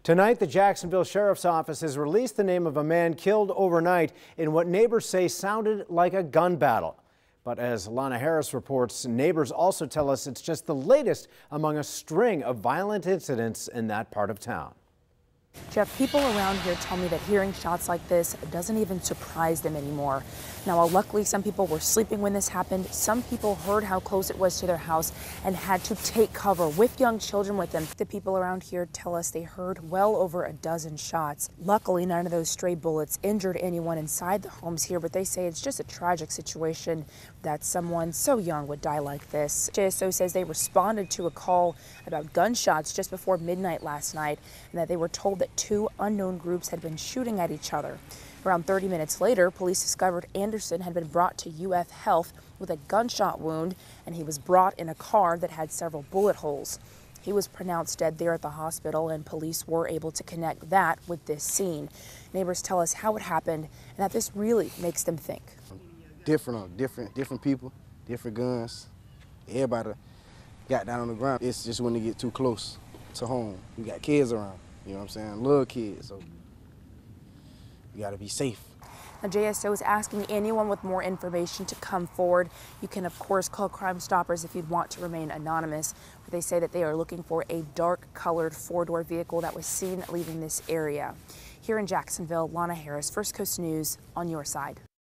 Tonight, the Jacksonville Sheriff's Office has released the name of a man killed overnight in what neighbors say sounded like a gun battle. But as Lana Harris reports, neighbors also tell us it's just the latest among a string of violent incidents in that part of town. Jeff, people around here tell me that hearing shots like this doesn't even surprise them anymore. Now, while luckily some people were sleeping when this happened, some people heard how close it was to their house and had to take cover with young children with them. The people around here tell us they heard well over a dozen shots. Luckily, none of those stray bullets injured anyone inside the homes here, but they say it's just a tragic situation that someone so young would die like this. JSO says they responded to a call about gunshots just before midnight last night and that they were told that two unknown groups had been shooting at each other. Around 30 minutes later, police discovered Anderson had been brought to UF Health with a gunshot wound, and he was brought in a car that had several bullet holes. He was pronounced dead there at the hospital, and police were able to connect that with this scene. Neighbors tell us how it happened and that this really makes them think. Different people, different guns. Everybody got down on the ground. It's just when they get too close to home. We got kids around, you know what I'm saying? Little kids, so you gotta be safe. Now, JSO is asking anyone with more information to come forward. You can, of course, call Crime Stoppers if you'd want to remain anonymous. But they say that they are looking for a dark-colored four-door vehicle that was seen leaving this area. Here in Jacksonville, Lana Harris, First Coast News, on your side.